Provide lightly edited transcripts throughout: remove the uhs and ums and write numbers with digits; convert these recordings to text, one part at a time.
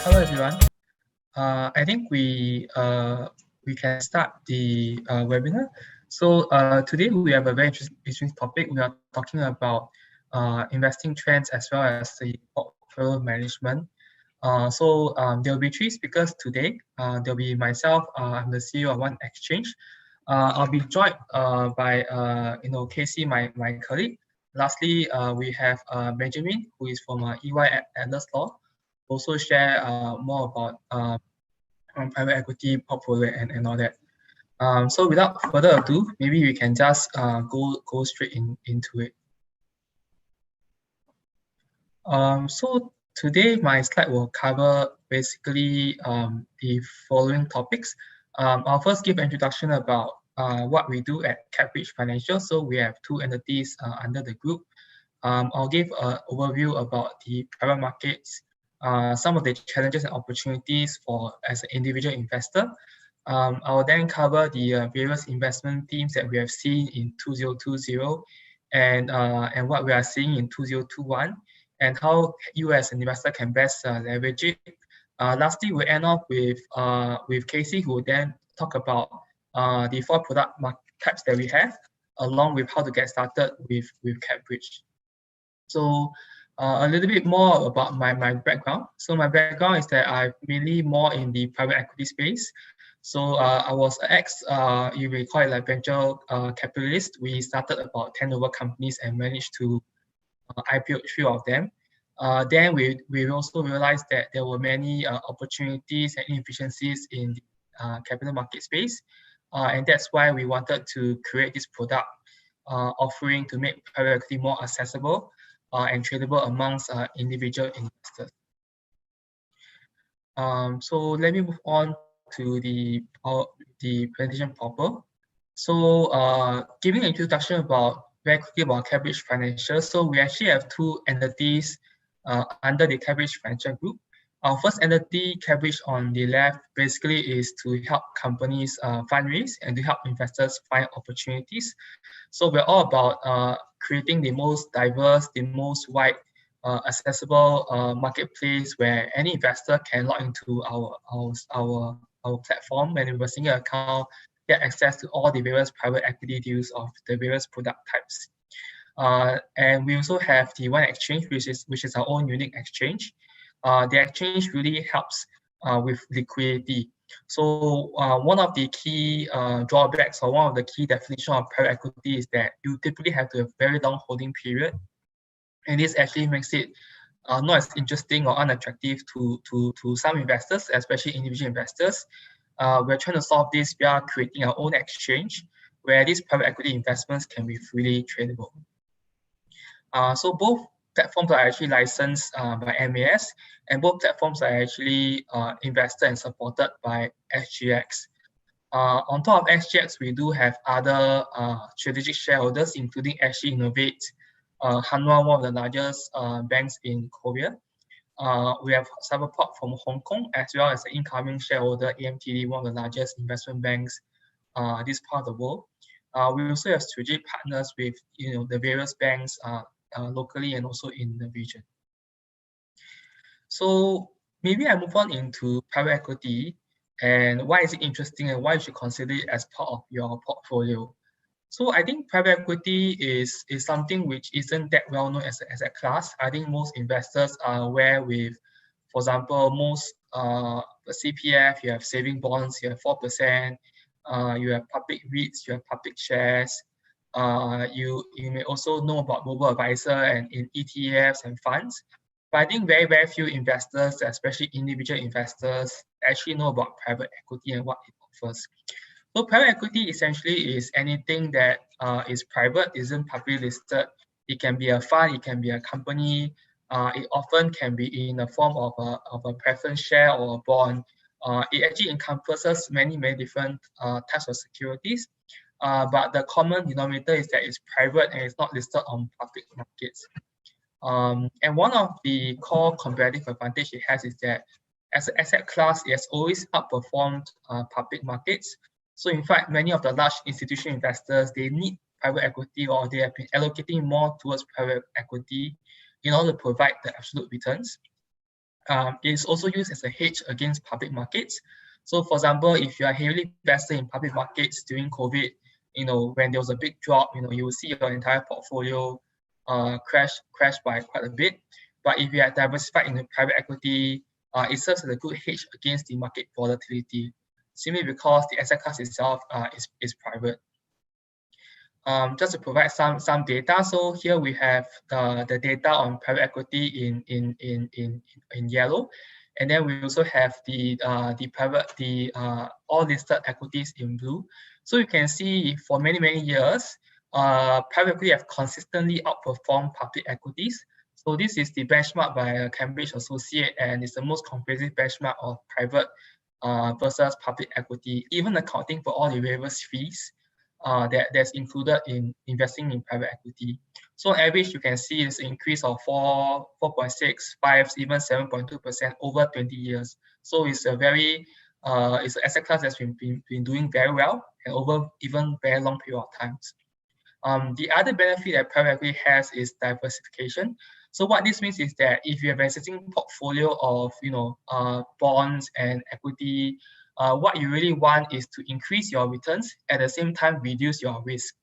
Hello everyone. I think we can start the webinar. So today we have a very interesting topic. We are talking about investing trends as well as the portfolio management. There will be three speakers today. There'll be myself. I'm the CEO of One Exchange. I'll be joined by Casey, my colleague. Lastly, we have Benjamin, who is from EY at Atlas Law. Also share more about private equity portfolio and all that. So without further ado, maybe we can just go straight into it. So today my slide will cover basically the following topics. I'll first give an introduction about what we do at CapBridge Financial. So we have two entities under the group. I'll give an overview about the private markets, some of the challenges and opportunities as an individual investor. I will then cover the various investment themes that we have seen in 2020 and what we are seeing in 2021 and how you as an investor can best leverage it. Lastly, we'll end off with Casey, who will then talk about the four product types that we have, along with how to get started with CapBridge. So a little bit more about my background. So my background is that I'm mainly more in the private equity space. So I was you may call it like venture capitalist. We started about 10 over companies and managed to IPO 3 of them. Then we also realized that there were many opportunities and inefficiencies in the capital market space. And that's why we wanted to create this product offering to make private equity more accessible and tradable amongst individual investors. So let me move on to the presentation proper. So giving an introduction very quickly about CapBridge Financial. So we actually have two entities under the CapBridge Financial Group. Our first entity, CapBridge on the left, basically is to help companies fundraise and to help investors find opportunities. So we're all about creating the most diverse, the most wide, accessible marketplace where any investor can log into our platform and with a single account get access to all the various private equity deals of the various product types. And we also have the One Exchange, which is our own unique exchange. The exchange really helps with liquidity. So one of the key drawbacks or one of the key definitions of private equity is that you typically have to have very long holding period. And this actually makes it not as interesting or unattractive to some investors, especially individual investors. We're trying to solve this via creating our own exchange where these private equity investments can be freely tradable. So both platforms are actually licensed by MAS, and both platforms are actually invested and supported by SGX. On top of SGX, we do have other strategic shareholders, including SG Innovate, Hanwha, one of the largest banks in Korea. We have support from Hong Kong, as well as the incoming shareholder AMTD, one of the largest investment banks this part of the world. We also have strategic partners with the various banks locally and also in the region. So maybe I move on into private equity and why is it interesting and why you should consider it as part of your portfolio. So I think private equity is something which isn't that well known as a class. I think most investors are aware with, for example, most CPF, you have saving bonds, you have 4%, you have public REITs, you have public shares. You may also know about robo-advisor and in ETFs and funds. But I think very, very few investors, especially individual investors, actually know about private equity and what it offers. So private equity essentially is anything that is private, isn't publicly listed. It can be a fund, it can be a company. It often can be in the form of a preference share or a bond. It actually encompasses many, many different types of securities. But the common denominator is that it's private and it's not listed on public markets. And one of the core competitive advantage it has is that as an asset class, it has always outperformed public markets. So in fact, many of the large institutional investors, they need private equity or they have been allocating more towards private equity in order to provide the absolute returns. It's also used as a hedge against public markets. So for example, if you are heavily invested in public markets during COVID, when there was a big drop, you will see your entire portfolio crash by quite a bit. But if you are diversified in the private equity, it serves as a good hedge against the market volatility, simply because the asset class itself is private. Just to provide some data, so here we have the data on private equity in yellow, and then we also have the all listed equities in blue. So you can see for many years, private equity have consistently outperformed public equities. So this is the benchmark by CapBridge Associate, and it's the most comprehensive benchmark of private versus public equity, even accounting for all the various fees that's included in investing in private equity. So on average, you can see it's an increase of 4.6, 5, even 7.2% over 20 years. So it's a very it's an asset class that's been doing very well and over even very long period of times. The other benefit that private equity has is diversification. So what this means is that if you have an existing portfolio of bonds and equity, what you really want is to increase your returns, at the same time reduce your risk.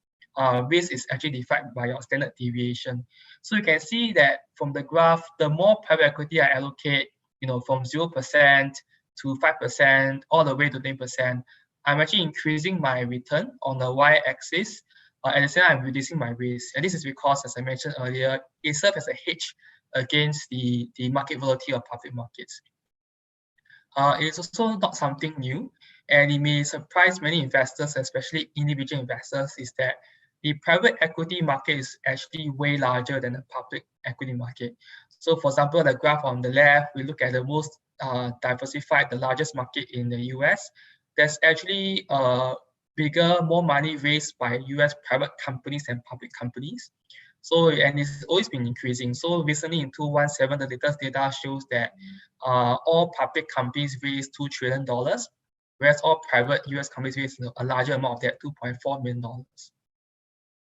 Risk is actually defined by your standard deviation. So you can see that from the graph, the more private equity I allocate, from 0% to 5% all the way to 10%, I'm actually increasing my return on the y-axis. At the same time, I'm reducing my risk. And this is because, as I mentioned earlier, it serves as a hedge against the market volatility of public markets. It is also not something new, and it may surprise many investors, especially individual investors, is that the private equity market is actually way larger than the public equity market. So for example, the graph on the left, we look at the most diversified, the largest market in the US. There's actually bigger, more money raised by US private companies and public companies. So, and it's always been increasing. So recently in 2017, the latest data shows that all public companies raised $2 trillion, whereas all private US companies raised a larger amount of that, $2.4 million.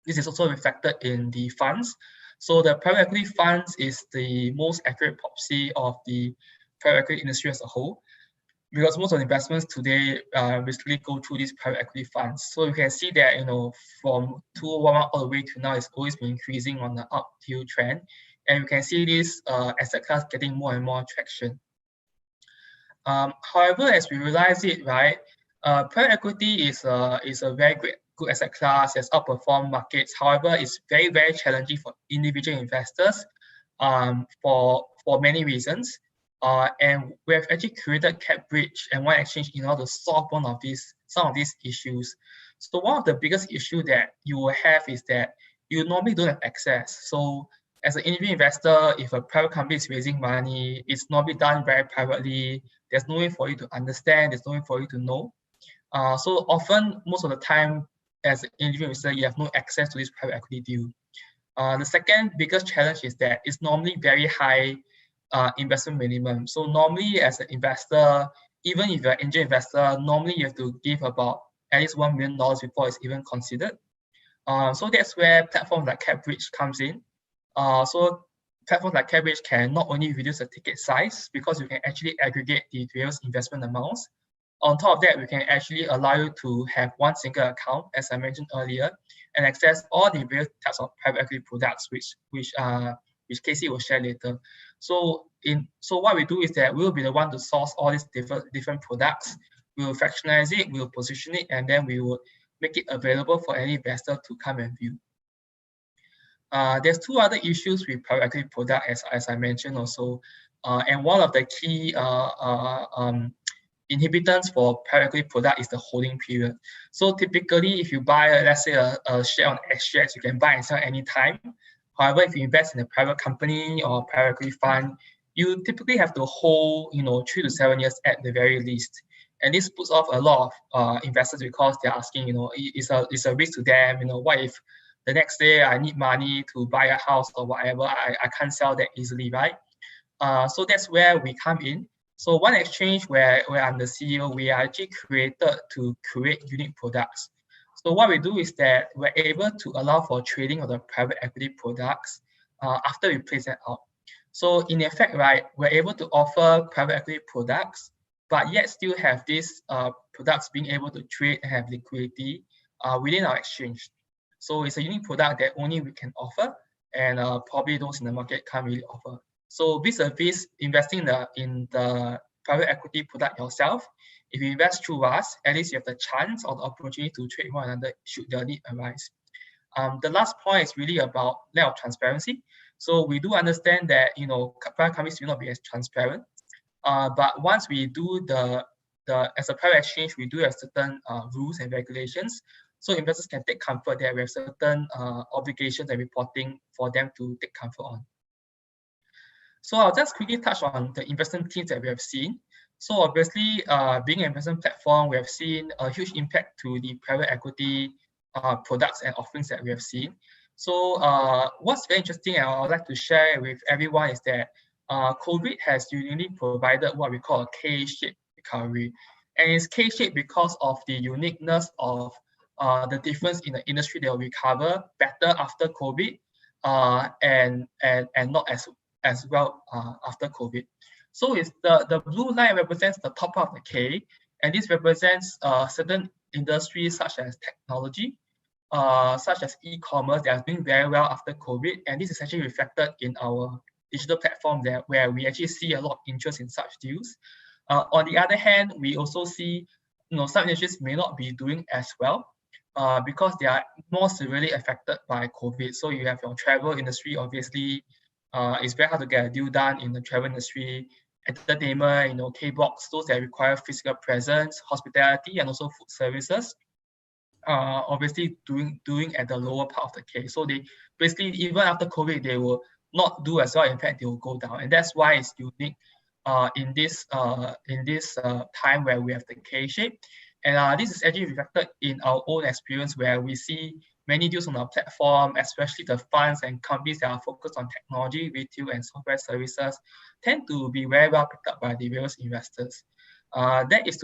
This is also reflected in the funds. So the private equity funds is the most accurate proxy of the private equity industry as a whole, because most of the investments today basically go through these private equity funds. So you can see that from 2011 all the way to now, it's always been increasing on the uphill trend, and you can see this asset class getting more and more traction. However, as we realize it, right, private equity is a very good asset class, has outperformed markets. However, it's very challenging for individual investors for many reasons. And we have actually created CapBridge and One Exchange in order to solve some of these issues. So one of the biggest issues that you will have is that you normally don't have access. So as an individual investor, if a private company is raising money, it's normally done very privately. There's no way for you to understand. There's no way for you to know. So often, most of the time, as an individual investor, you have no access to this private equity deal. The second biggest challenge is that it's normally very high investment minimum. So normally as an investor, even if you're an angel investor, normally you have to give about at least $1 million before it's even considered. So that's where platforms like CapBridge comes in. So platforms like CapBridge can not only reduce the ticket size, because you can actually aggregate the various investment amounts. On top of that, we can actually allow you to have one single account, as I mentioned earlier, and access all the various types of private equity products, which Casey will share later. So what we do is that we'll be the one to source all these different products. We will fractionalize it, we will position it, and then we will make it available for any investor to come and view. There's two other issues with private equity product, as I mentioned also, and one of the key inhibitants for private equity product is the holding period. So typically, if you buy, let's say a share on XGX, you can buy and sell anytime. However, if you invest in a private company or private equity fund, you typically have to hold 3 to 7 years at the very least. And this puts off a lot of investors, because they're asking, it's a risk to them. What if the next day I need money to buy a house or whatever? I can't sell that easily, right? So that's where we come in. So One Exchange, where I'm the CEO, we are actually created to create unique products. So what we do is that we're able to allow for trading of the private equity products after we place it out. So in effect, right, we're able to offer private equity products, but yet still have these products being able to trade and have liquidity within our exchange. So it's a unique product that only we can offer, and probably those in the market can't really offer. So vis-a-vis investing in the private equity product yourself, if you invest through us, at least you have the chance or the opportunity to trade one another should the need arise. The last point is really about lack of transparency. So we do understand that private companies will not be as transparent, but once we do as a private exchange, we do have certain rules and regulations. So investors can take comfort that we have certain obligations and reporting for them to take comfort on. So I'll just quickly touch on the investment themes that we have seen. So obviously, being an investment platform, we have seen a huge impact to the private equity products and offerings that we have seen. So what's very interesting and I would like to share with everyone is that COVID has uniquely provided what we call a K-shaped recovery. And it's K-shaped because of the uniqueness of the difference in the industry that will recover better after COVID and not as well after COVID. So it's the blue line represents the top part of the K, and this represents certain industries such as technology, such as e-commerce that are doing very well after COVID, and this is actually reflected in our digital platform there, where we actually see a lot of interest in such deals. On the other hand, we also see some industries may not be doing as well because they are more severely affected by COVID. So you have your travel industry, obviously, it's very hard to get a deal done in the travel industry, entertainment, K-box, those that require physical presence, hospitality, and also food services. Obviously doing at the lower part of the K. So they basically, even after COVID, they will not do as well. In fact, they will go down, and that's why it's unique in this time where we have the K shape. And this is actually reflected in our own experience where we see many deals on our platform, especially the funds and companies that are focused on technology, retail, and software services, tend to be very well picked up by the various investors. That is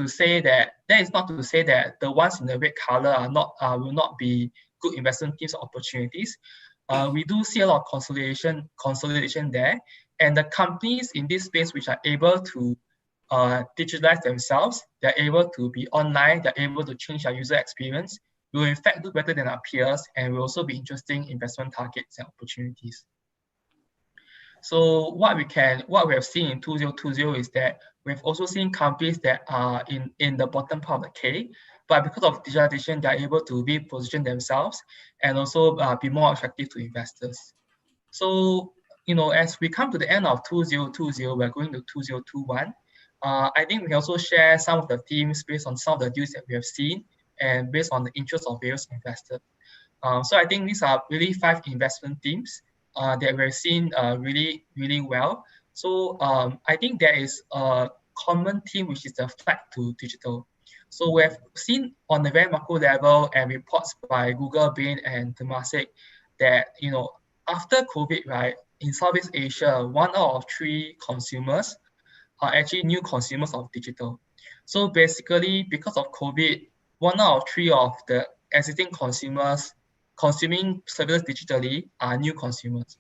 not to say that the ones in the red color will not be good investment teams or opportunities. We do see a lot of consolidation there, and the companies in this space which are able to digitalize themselves, they're able to be online, they're able to change their user experience, will in fact do better than our peers and will also be interesting investment targets and opportunities. So what we have seen in 2020 is that we've also seen companies that are in the bottom part of the K, but because of digitalization, they're able to reposition themselves and also be more attractive to investors. So, as we come to the end of 2020, we're going to 2021. I think we can also share some of the themes based on some of the deals that we have seen and based on the interest of various investors. So I think these are really 5 investment themes that we're seeing really, really well. So I think there is a common theme, which is the flight to digital. So we have seen on the very macro level and reports by Google, Bain, and Temasek that, after COVID, right, in Southeast Asia, 1 out of 3 consumers are actually new consumers of digital. So basically, because of COVID, 1 out of 3 of the existing consumers consuming services digitally are new consumers.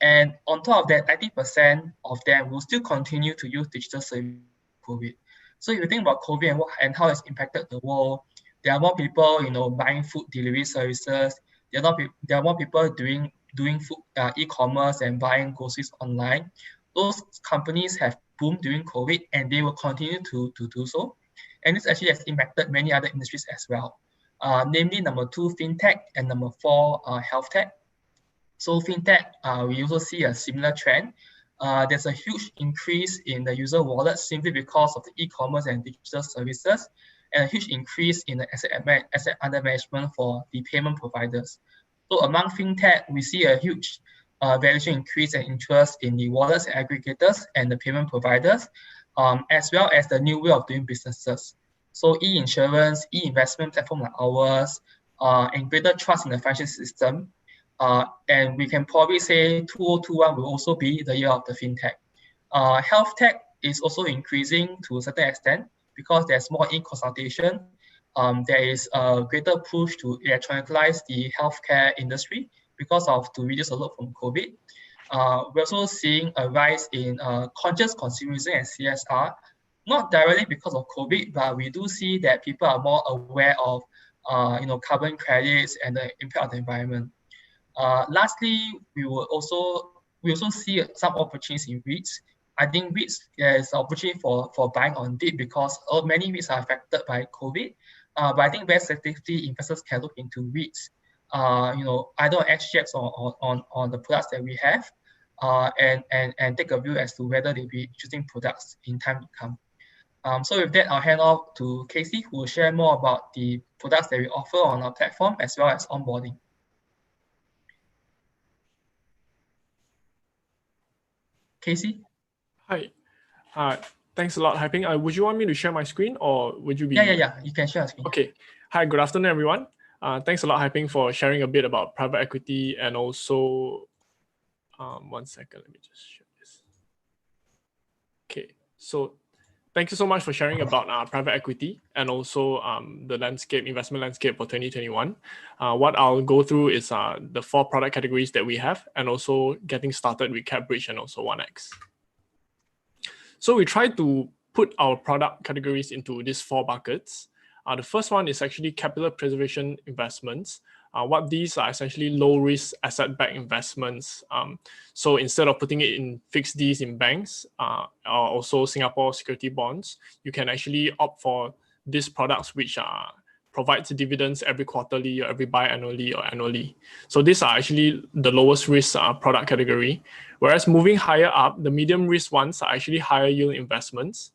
And on top of that, 90% of them will still continue to use digital services COVID. So if you think about COVID and how it's impacted the world, there are more people, buying food delivery services. There are more people doing food e-commerce and buying groceries online. Those companies have boomed during COVID and they will continue to do so. And this actually has impacted many other industries as well. Namely number 2, fintech, and number 4, health tech. So fintech, we also see a similar trend. There's a huge increase in the user wallet simply because of the e-commerce and digital services, and a huge increase in the asset under management for the payment providers. So among fintech, we see a huge valuation increase and interest in the wallets and aggregators and the payment providers, as well as the new way of doing businesses. So e-insurance, e-investment platform like ours, and greater trust in the financial system. And we can probably say 2021 will also be the year of the fintech. Health tech is also increasing to a certain extent because there's more e-consultation. There is a greater push to electronicalize the healthcare industry because of to reduce the load from COVID. We're also seeing a rise in conscious consumerism and CSR, not directly because of COVID, but we do see that people are more aware of carbon credits and the impact on the environment. Lastly, we also see some opportunities in REITs. I think REITs, there's opportunity for buying on dip because many REITs are affected by COVID. But I think very selectively investors can look into REITs, either extracts on the products that we have, and take a view as to whether they'll be choosing products in time to come. So with that, I'll hand off to Casey, who will share more about the products that we offer on our platform as well as onboarding. Casey? Hi. Thanks a lot, Haiping. Would you want me to share my screen or would you be? Yeah. You can share your screen. Okay. Hi, good afternoon, everyone. Thanks a lot, Haiping, for sharing a bit about private equity and also, 1 second, let me just share this. Okay, so thank you so much for sharing about private equity and also the investment landscape for 2021. What I'll go through is the 4 product categories that we have and also getting started with CapBridge and also 1X. So we try to put our product categories into these 4 buckets. The first one is actually capital preservation investments. What these are essentially low-risk asset-backed investments. So instead of putting it in fixed Ds in banks or also Singapore security bonds, you can actually opt for these products which provides dividends every quarterly or every biannually or annually. So these are actually the lowest risk product category. Whereas moving higher up, the medium risk ones are actually higher yield investments.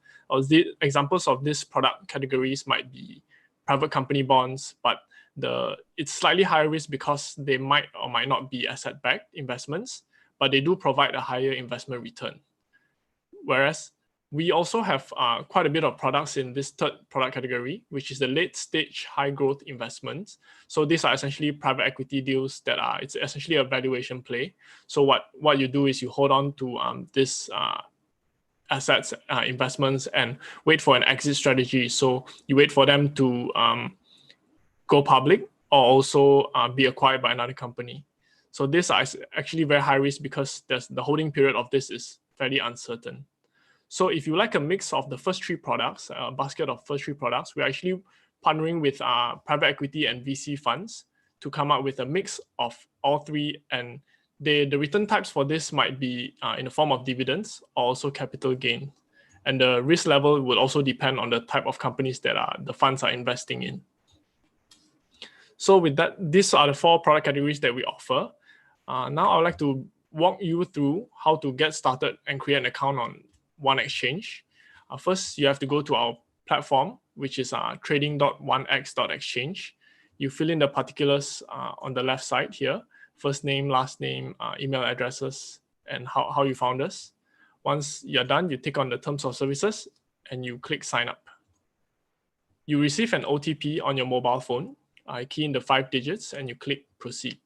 The examples of these product categories might be private company bonds, but it's slightly higher risk because they might or might not be asset-backed investments, but they do provide a higher investment return. Whereas we also have quite a bit of products in this third product category, which is the late-stage high-growth investments. So these are essentially private equity deals it's essentially a valuation play. So what you do is you hold on to this assets, investments, and wait for an exit strategy. So you wait for them to go public or also be acquired by another company. So these are actually very high risk because the holding period of this is fairly uncertain. So if you like a mix of the first 3 products, a basket of first 3 products, we're actually partnering with private equity and VC funds to come up with a mix of all 3. And the return types for this might be in the form of dividends or also capital gain. And the risk level will also depend on the type of companies that the funds are investing in. So with that, these are the 4 product categories that we offer. Now I would like to walk you through how to get started and create an account on one exchange. First, you have to go to our platform, which is trading.1x.exchange. You fill in the particulars on the left side here, first name, last name, email addresses, and how you found us. Once you're done, you tick on the terms of services and you click sign up. You receive an OTP on your mobile phone. Key in the 5 digits and you click proceed.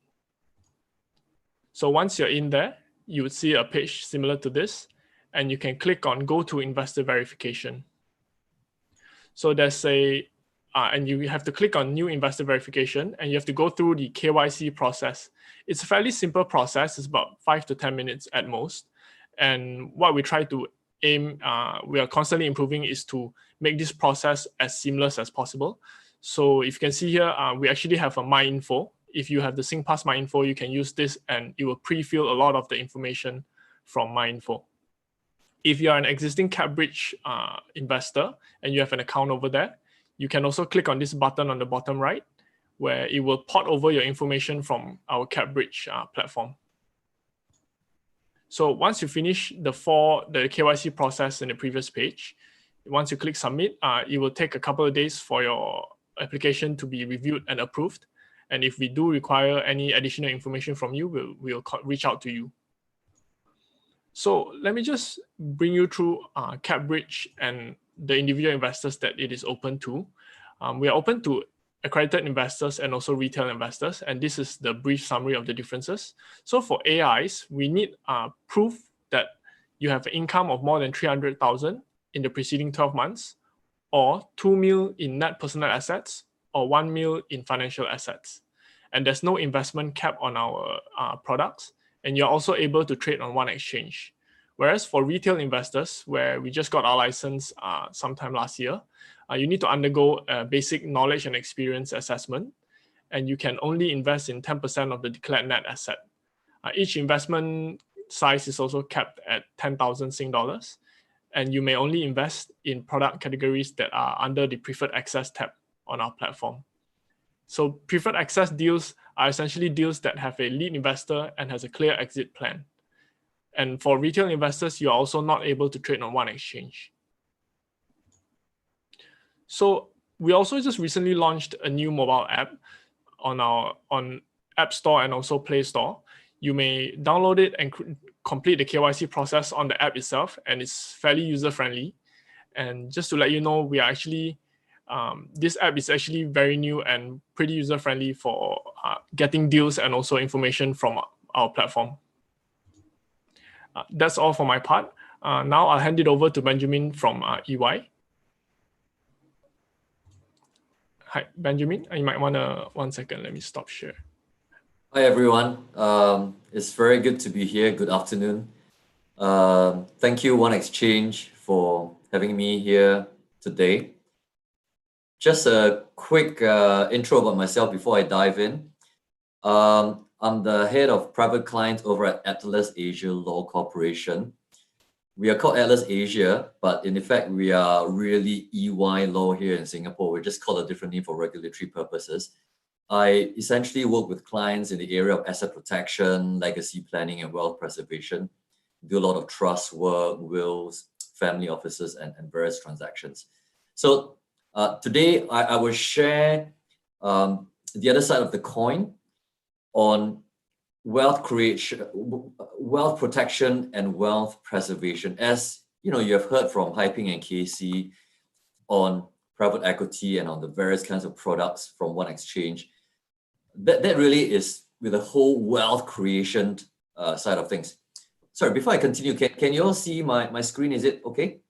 So once you're in there, you would see a page similar to this, and you can click on go to investor verification. So there's and you have to click on new investor verification, and you have to go through the KYC process. It's a fairly simple process. It's about 5 to 10 minutes at most. And what we try to aim, we are constantly improving, is to make this process as seamless as possible. So if you can see here, we actually have a My Info. If you have the SingPass My Info, you can use this and it will pre-fill a lot of the information from My Info. If you are an existing CapBridge investor and you have an account over there, you can also click on this button on the bottom right, where it will port over your information from our CapBridge platform. So once you finish the KYC process in the previous page, once you click submit, it will take a couple of days for your application to be reviewed and approved. And if we do require any additional information from you, we'll reach out to you. So let me just bring you through CapBridge and the individual investors that it is open to. We are open to accredited investors and also retail investors. And this is the brief summary of the differences. So for AIs, we need proof that you have an income of more than 300,000 in the preceding 12 months, or 2 mil in net personal assets, or 1 mil in financial assets. And there's no investment cap on our products. and you're also able to trade on one exchange. Whereas for retail investors, where we just got our license sometime last year, you need to undergo a basic knowledge and experience assessment, and you can only invest in 10% of the declared net asset. Each investment size is also capped at 10,000 Sing dollars, and you may only invest in product categories that are under the preferred access tab on our platform. So preferred access deals are essentially deals that have a lead investor and has a clear exit plan. And for retail investors, you are also not able to trade on one exchange. So we also just recently launched a new mobile app on App Store and also Play Store. You may download it and complete the KYC process on the app itself, and it's fairly user-friendly. And just to let you know, we are actually this app is actually very new and pretty user-friendly for getting deals and also information from our platform. That's all for my part. Now I'll hand it over to Benjamin from EY. Hi, Benjamin. You might want to, 1 second, let me stop share. Hi, everyone. It's very good to be here. Good afternoon. Thank you, One Exchange, for having me here today. Just a quick intro about myself before I dive in. I'm the head of private clients over at Atlas Asia Law Corporation. We are called Atlas Asia, but in effect, we are really EY Law here in Singapore. We're just called a different name for regulatory purposes. I essentially work with clients in the area of asset protection, legacy planning, and wealth preservation. Do a lot of trust work, wills, family offices, and various transactions. So today, I will share the other side of the coin on wealth creation, wealth protection, and wealth preservation. As you know, you have heard from Haiping and Casey on private equity and on the various kinds of products from One Exchange. That really is with the whole wealth creation side of things. Sorry, before I continue, can you all see my screen? Is it okay?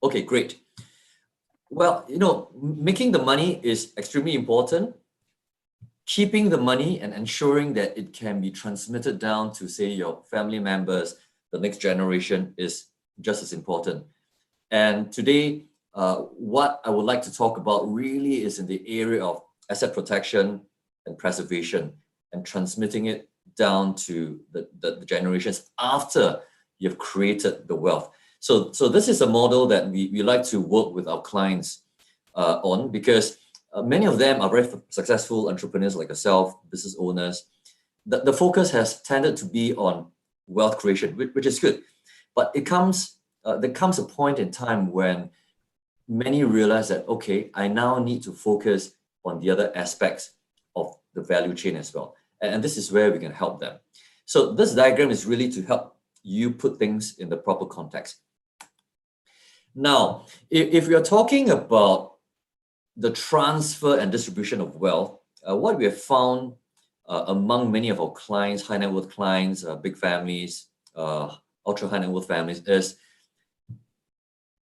Okay, great. Well, you know, making the money is extremely important. Keeping the money and ensuring that it can be transmitted down to, say, your family members, the next generation, is just as important. And today, what I would like to talk about really is in the area of asset protection and preservation and transmitting it down to the generations after you've created the wealth. So this is a model that we like to work with our clients on, because many of them are very successful entrepreneurs like yourself, business owners. The focus has tended to be on wealth creation, which is good. But there comes a point in time when many realize that, okay, I now need to focus on the other aspects of the value chain as well. And this is where we can help them. So this diagram is really to help you put things in the proper context. Now, if we are talking about the transfer and distribution of wealth, what we have found among many of our clients, high net worth clients, big families, ultra high net worth families, is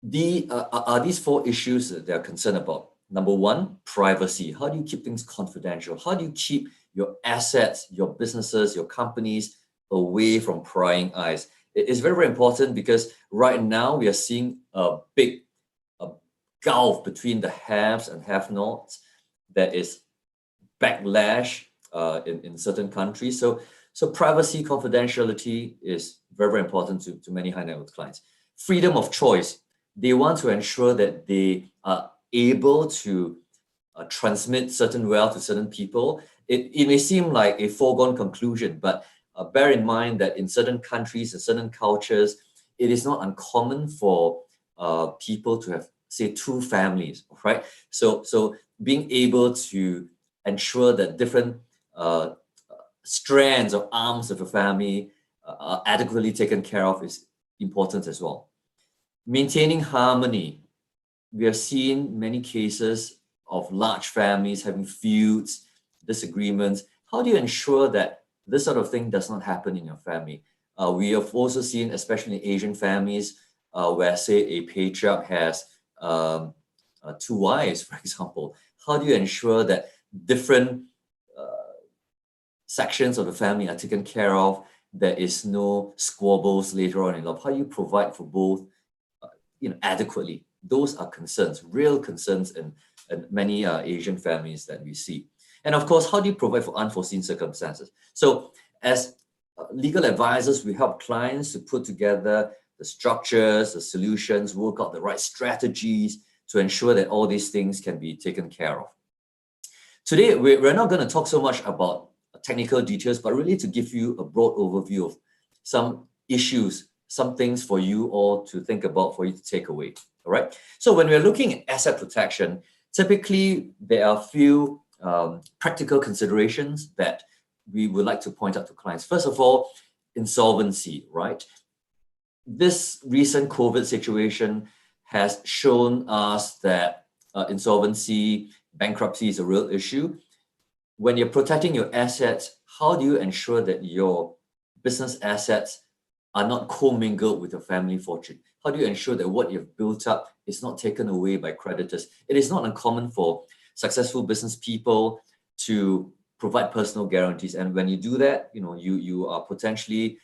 these four issues that they're concerned about. Number one, privacy. How do you keep things confidential? How do you keep your assets, your businesses, your companies away from prying eyes? It's very, very important, because right now we are seeing a big gulf between the haves and have-nots. There is backlash in certain countries. So privacy, confidentiality is very, very important to many high net worth clients. Freedom of choice. They want to ensure that they are able to transmit certain wealth to certain people. It may seem like a foregone conclusion, but bear in mind that in certain countries and certain cultures, it is not uncommon for people to have, say, two families, right? So being able to ensure that different strands or arms of a family are adequately taken care of is important as well. Maintaining harmony. We have seen many cases of large families having feuds, disagreements. How do you ensure that this sort of thing does not happen in your family? We have also seen, especially in Asian families, where, say, a patriarch has two wives, for example. How do you ensure that different sections of the family are taken care of, there is no squabbles later on in life. How do you provide for both adequately? Those are concerns, real concerns in many Asian families that we see. And of course, how do you provide for unforeseen circumstances? So as legal advisors, we help clients to put together the structures, the solutions, work out the right strategies to ensure that all these things can be taken care of. Today, we're not going to talk so much about technical details, but really to give you a broad overview of some issues, some things for you all to think about, for you to take away. All right. So when we're looking at asset protection, typically there are a few practical considerations that we would like to point out to clients. First of all, insolvency, right? This recent COVID situation has shown us that insolvency, bankruptcy is a real issue. When you're protecting your assets, how do you ensure that your business assets are not commingled with your family fortune? How do you ensure that what you've built up is not taken away by creditors? It is not uncommon for successful business people to provide personal guarantees, and when you do that, you are potentially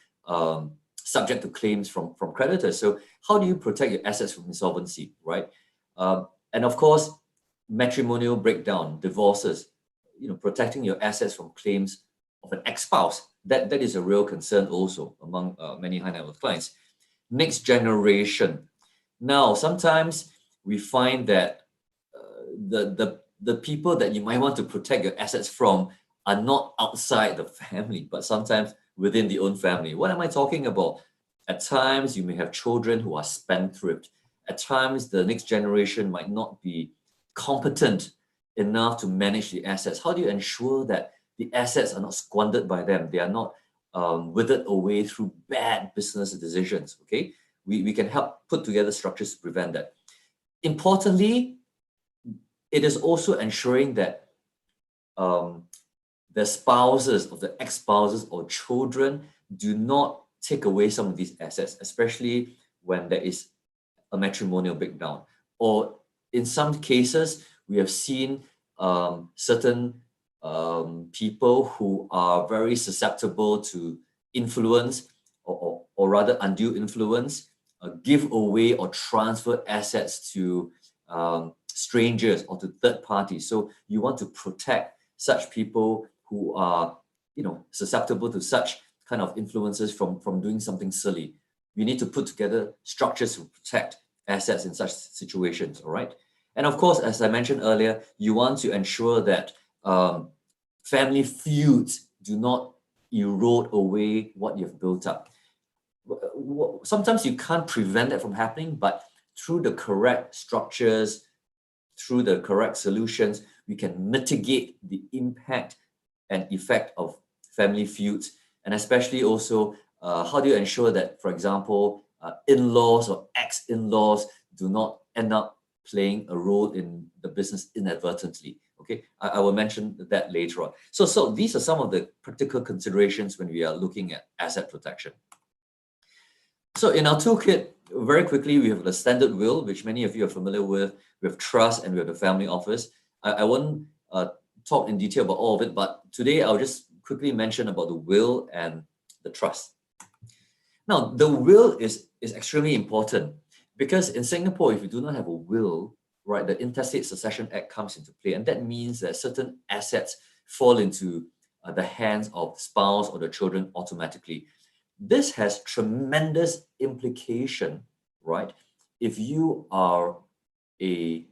subject to claims from creditors. So how do you protect your assets from insolvency, right? And of course, matrimonial breakdown, divorces, protecting your assets from claims of an ex-spouse, that is a real concern also among many high net worth clients. Next generation. Now, sometimes we find that the people that you might want to protect your assets from are not outside the family, but sometimes within the own family. What am I talking about? At times, you may have children who are spendthrift. At times, the next generation might not be competent enough to manage the assets. How do you ensure that the assets are not squandered by them? They are not withered away through bad business decisions, okay? We can help put together structures to prevent that. Importantly, it is also ensuring that the spouses of the ex-spouses or children do not take away some of these assets, especially when there is a matrimonial breakdown. Or in some cases, we have seen certain people who are very susceptible to influence or rather undue influence, give away or transfer assets to strangers or to third parties. So you want to protect such people who are, susceptible to such kind of influences from doing something silly. You need to put together structures to protect assets in such situations, all right? And of course, as I mentioned earlier, you want to ensure that family feuds do not erode away what you've built up. Sometimes you can't prevent that from happening, but through the correct structures, through the correct solutions, we can mitigate the impact and effect of family feuds. And especially also, how do you ensure that, for example, in-laws or ex-in-laws do not end up playing a role in the business inadvertently? Okay, I will mention that later on. So these are some of the practical considerations when we are looking at asset protection. So in our toolkit, very quickly, we have the standard will, which many of you are familiar with. We have trust, and we have the family office. I won't talk in detail about all of it, but today I'll just quickly mention about the will and the trust. Now, the will is extremely important because in Singapore, if you do not have a will, right, the Intestate Succession Act comes into play, and that means that certain assets fall into the hands of the spouse or the children automatically. This has tremendous implication, right? If you are a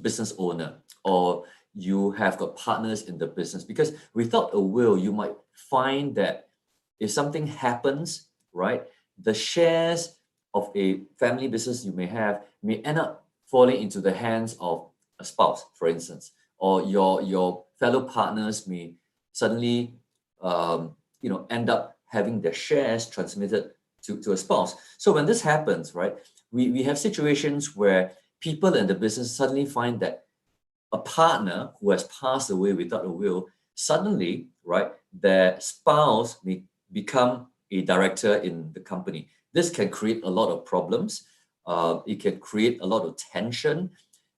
business owner or you have got partners in the business, because without a will, you might find that if something happens, right, the shares of a family business you may have may end up falling into the hands of a spouse, for instance, or your fellow partners may suddenly end up having their shares transmitted to a spouse. So when this happens, right, we have situations where people in the business suddenly find that a partner who has passed away without a will, suddenly, right, their spouse may become a director in the company. This can create a lot of problems. It can create a lot of tension,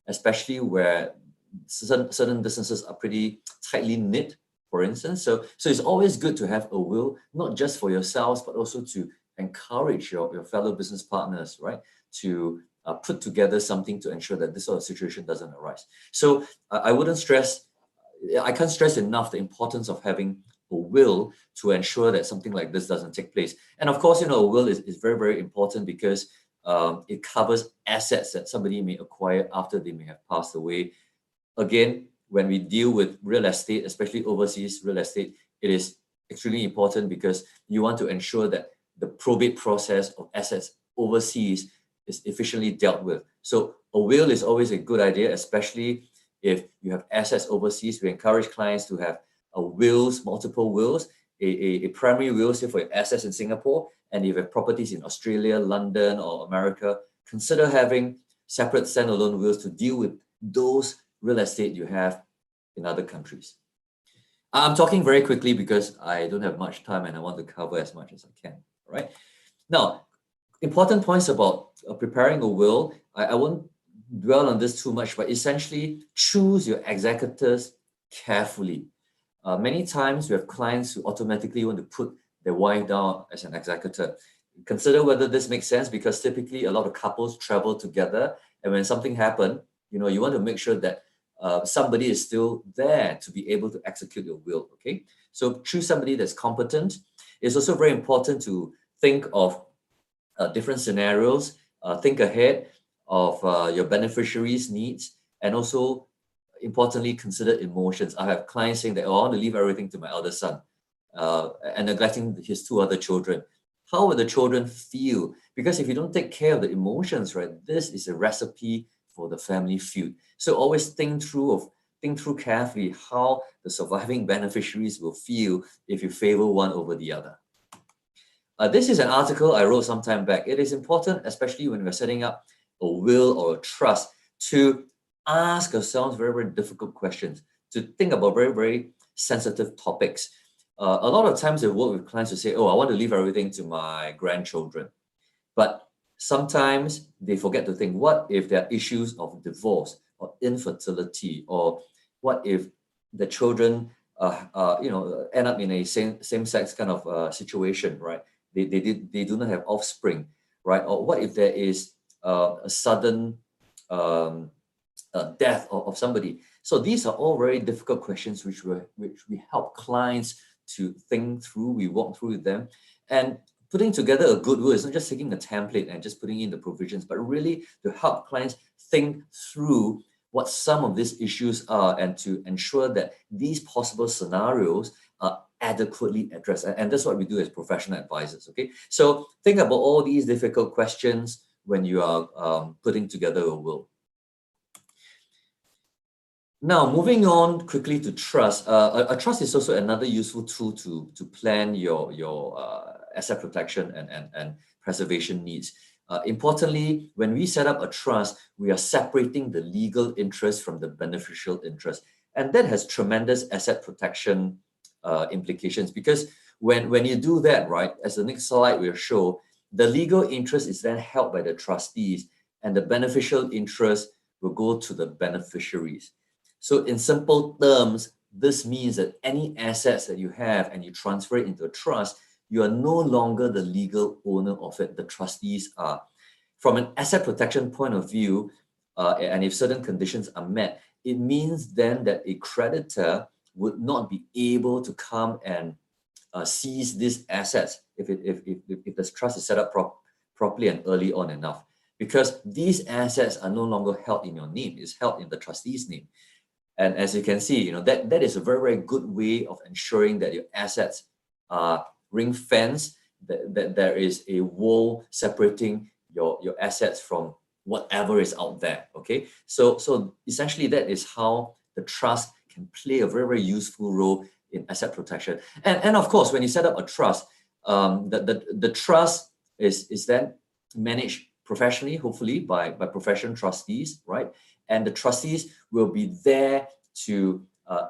especially where certain businesses are pretty tightly knit, for instance. So it's always good to have a will, not just for yourselves, but also to encourage your fellow business partners, right, to put together something to ensure that this sort of situation doesn't arise. So I can't stress enough the importance of having a will to ensure that something like this doesn't take place. And of course, a will is very, very important because it covers assets that somebody may acquire after they may have passed away. Again, when we deal with real estate, especially overseas real estate, it is extremely important because you want to ensure that the probate process of assets overseas is efficiently dealt with. So a will is always a good idea, especially if you have assets overseas. We encourage clients to have wills, multiple wills, a primary will, say for your assets in Singapore, and if you have properties in Australia, London, or America, consider having separate standalone wills to deal with those real estate you have in other countries. I'm talking very quickly because I don't have much time and I want to cover as much as I can, all right? Now, important points about preparing a will. I won't dwell on this too much, but essentially choose your executors carefully. Many times we have clients who automatically want to put their wife down as an executor. Consider whether this makes sense, because typically a lot of couples travel together, and when something happens, you want to make sure that somebody is still there to be able to execute your will, okay? So choose somebody that's competent. It's also very important to think of different scenarios, think ahead of your beneficiaries' needs, and also importantly, consider emotions. I have clients saying that, I want to leave everything to my eldest son and neglecting his two other children. How will the children feel? Because if you don't take care of the emotions, right, this is a recipe for the family feud. So always think through carefully how the surviving beneficiaries will feel if you favor one over the other. This is an article I wrote some time back. It is important, especially when we're setting up a will or a trust, to ask ourselves very, very difficult questions, to think about very, very sensitive topics. A lot of times I work with clients who say, I want to leave everything to my grandchildren. But sometimes they forget to think, what if there are issues of divorce or infertility, or what if the children end up in a same-sex kind of situation, right? They do not have offspring, right? Or what if there is a sudden death of somebody? So these are all very difficult questions which we help clients to think through. We walk through with them, and putting together a good will is not just taking a template and just putting in the provisions, but really to help clients think through what some of these issues are, and to ensure that these possible scenarios are adequately addressed. And that's what we do as professional advisors, okay? So think about all these difficult questions when you are putting together a will. Now, moving on quickly to trust. A trust is also another useful tool to plan your asset protection and preservation needs. Importantly, when we set up a trust, we are separating the legal interest from the beneficial interest. And that has tremendous asset protection implications, because when you do that, right, as the next slide will show, the legal interest is then held by the trustees, and the beneficial interest will go to the beneficiaries. So in simple terms, this means that any assets that you have and you transfer it into a trust, you are no longer the legal owner of it. The trustees are. From an asset protection point of view, and if certain conditions are met, it means then that a creditor would not be able to come and seize these assets if the trust is set up properly and early on enough, because these assets are no longer held in your name. It's held in the trustee's name. And as you can see, that is a very, very good way of ensuring that your assets are ring-fenced, that there is a wall separating your assets from whatever is out there, okay? So essentially that is how the trust can play a very, very useful role in asset protection. And of course, when you set up a trust, the trust is then managed professionally, hopefully by professional trustees, right? And the trustees will be there to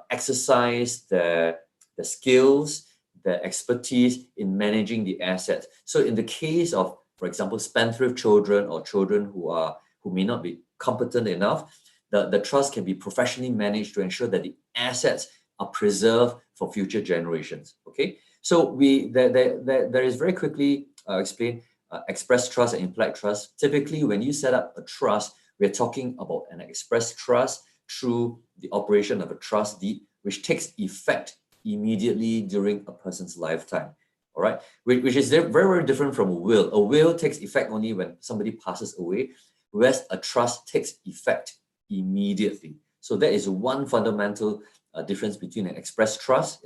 exercise the skills, the expertise in managing the assets. So in the case of, for example, spendthrift children or children who may not be competent enough, the trust can be professionally managed to ensure that the assets are preserved for future generations. Okay, so there is very quickly explain express trust and implied trust. Typically, when you set up a trust, we're talking about an express trust through the operation of a trust deed, which takes effect immediately during a person's lifetime. All right, which is very, very different from a will. A will takes effect only when somebody passes away, whereas a trust takes effect immediately. So that is one fundamental difference between an express trust,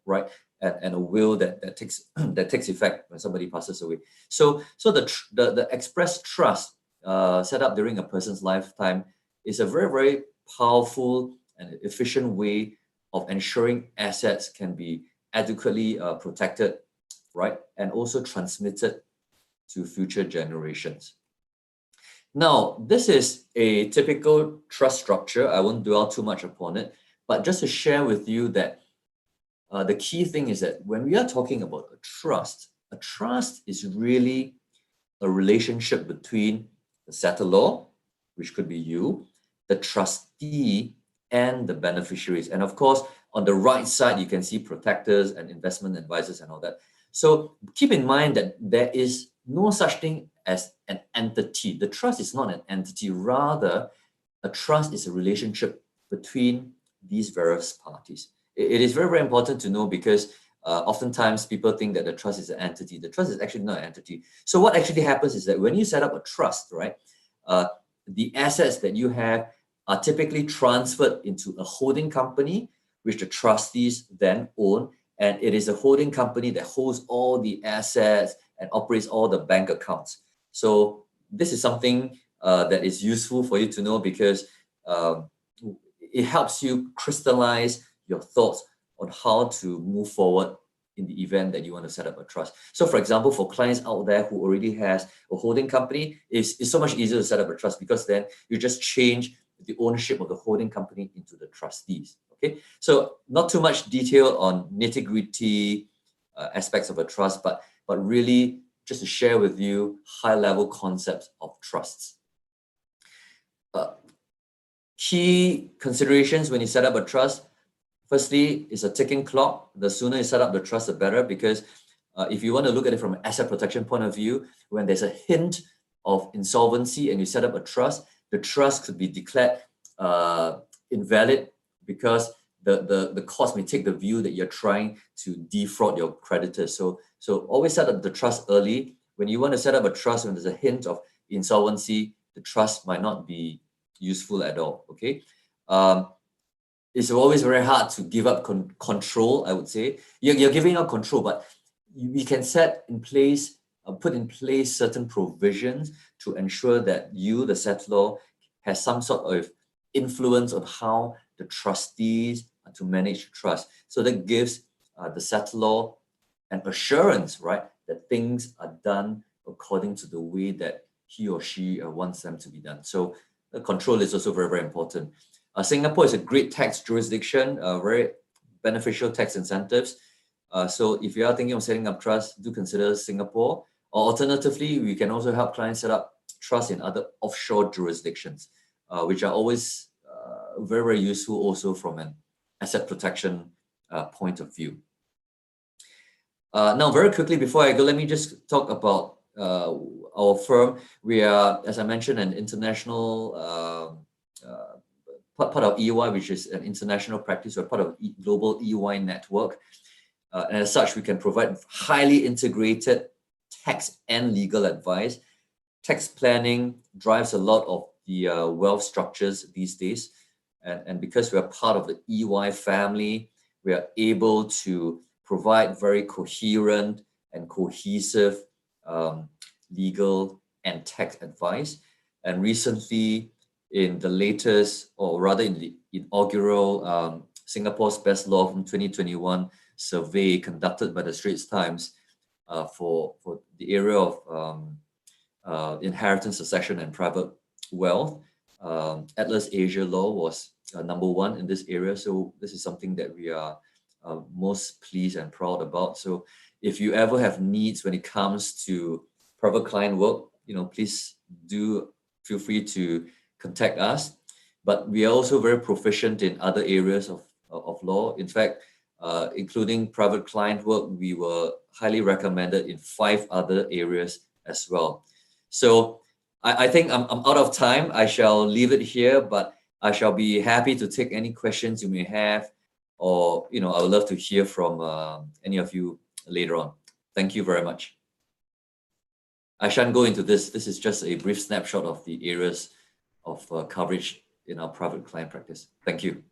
right, and a will that takes that takes effect when somebody passes away. So the express trust set up during a person's lifetime is a very, very powerful and efficient way of ensuring assets can be adequately protected, right, and also transmitted to future generations. Now, this is a typical trust structure. I won't dwell too much upon it, but just to share with you that the key thing is that when we are talking about a trust is really a relationship between the settlor, which could be you, the trustee, and the beneficiaries. And of course, on the right side, you can see protectors and investment advisors and all that. So keep in mind that there is no such thing as an entity. The trust is not an entity. Rather, a trust is a relationship between these various parties. It is very, very important to know because oftentimes people think that the trust is an entity. The trust is actually not an entity. So what actually happens is that when you set up a trust, right, the assets that you have are typically transferred into a holding company, which the trustees then own. And it is a holding company that holds all the assets and operates all the bank accounts. So this is something that is useful for you to know because it helps you crystallize your thoughts on how to move forward in the event that you want to set up a trust. So for example, for clients out there who already has a holding company, it's so much easier to set up a trust because then you just change the ownership of the holding company into the trustees. Okay, so not too much detail on nitty-gritty aspects of a trust, but really just to share with you high-level concepts of trusts. Key considerations when you set up a trust. Firstly, it's a ticking clock. The sooner you set up the trust, the better, because if you want to look at it from an asset protection point of view, when there's a hint of insolvency and you set up a trust, the trust could be declared invalid because the court may take the view that you're trying to defraud your creditors. So always set up the trust early. When you want to set up a trust, when there's a hint of insolvency, the trust might not be useful at all. Okay. It's always very hard to give up control, I would say. You're giving up control, but we can set in place, put in place certain provisions to ensure that you, the settlor, has some sort of influence on how the trustees are to manage the trust. So that gives the settlor an assurance, right, that things are done according to the way that he or she wants them to be done. So the control is also very, very important. Singapore is a great tax jurisdiction, very beneficial tax incentives. So if you are thinking of setting up trust, do consider Singapore. Or alternatively, we can also help clients set up trust in other offshore jurisdictions, which are always very, very useful also from an asset protection point of view. Now, very quickly before I go, let me just talk about our firm. We are, as I mentioned, an international part of EY, which is an international practice. We're part of global EY network. And as such, we can provide highly integrated tax and legal advice. Tax planning drives a lot of the wealth structures these days. And because we are part of the EY family, we are able to provide very coherent and cohesive legal and tax advice. And recently, in the latest, or rather in the inaugural Singapore's Best Law from 2021 survey conducted by the Straits Times for the area of inheritance, succession, and private wealth, Atlas Asia Law was number one in this area. So this is something that we are most pleased and proud about. So if you ever have needs when it comes to private client work, please do feel free to contact us. But we are also very proficient in other areas of of law. In fact, including private client work, we were highly recommended in 5 other areas as well. So I think I'm out of time. I shall leave it here, but I shall be happy to take any questions you may have, or I would love to hear from any of you later on. Thank you very much. I shan't go into this. This is just a brief snapshot of the areas of coverage in our private client practice. Thank you.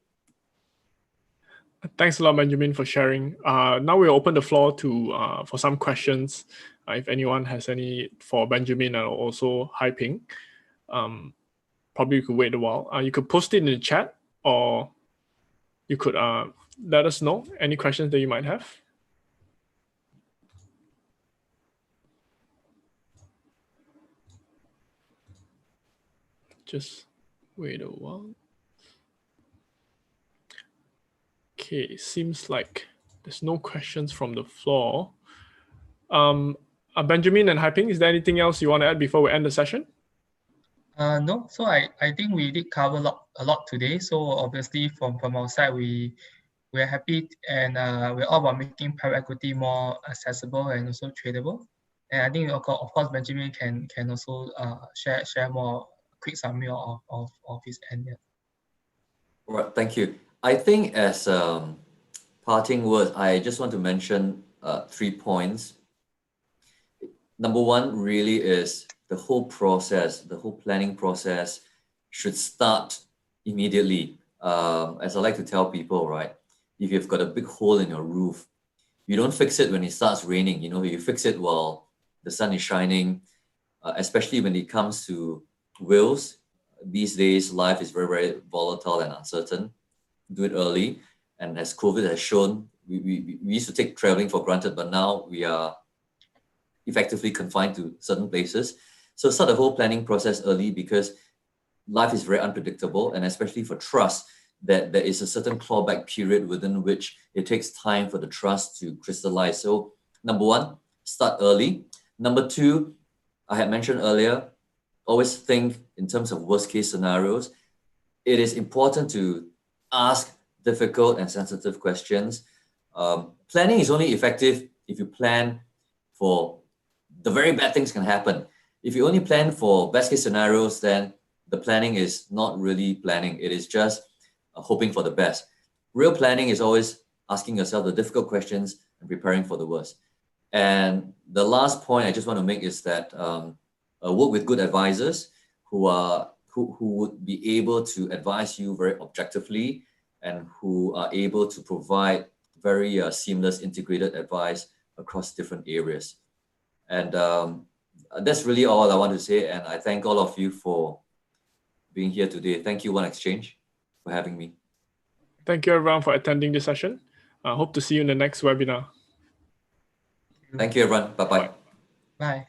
Thanks a lot, Benjamin, for sharing. Now we'll open the floor to for some questions. If anyone has any for Benjamin and also Haiping, probably you could wait a while. You could post it in the chat, or you could let us know any questions that you might have. Just wait a while. Okay, seems like there's no questions from the floor. Benjamin and Haiping, is there anything else you want to add before we end the session? No, so I think we did cover a lot today. So obviously from our side, we're happy, and we're all about making private equity more accessible and also tradable. And I think of course Benjamin can also share more quick summary of his end. Yeah. All right, thank you. I think as parting words, I just want to mention 3 points. Number one really is the whole process, the whole planning process should start immediately. As I like to tell people, right? If you've got a big hole in your roof, you don't fix it when it starts raining. You fix it while the sun is shining, especially when it comes to wills. These days, life is very, very volatile and uncertain. Do it early. And as COVID has shown, we used to take traveling for granted, but now we are effectively confined to certain places. So start the whole planning process early, because life is very unpredictable, and especially for trust, that there is a certain clawback period within which it takes time for the trust to crystallize. So number one, start early. Number two, I had mentioned earlier, always think in terms of worst case scenarios. It is important to ask difficult and sensitive questions. Planning is only effective if you plan for the very bad things can happen. If you only plan for best case scenarios, then the planning is not really planning. It is just hoping for the best. Real planning is always asking yourself the difficult questions and preparing for the worst. And the last point I just want to make is that work with good advisors who would be able to advise you very objectively, and who are able to provide very seamless, integrated advice across different areas. And that's really all I want to say. And I thank all of you for being here today. Thank you, One Exchange, for having me. Thank you, everyone, for attending this session. I hope to see you in the next webinar. Thank you, everyone. Bye-bye. Bye.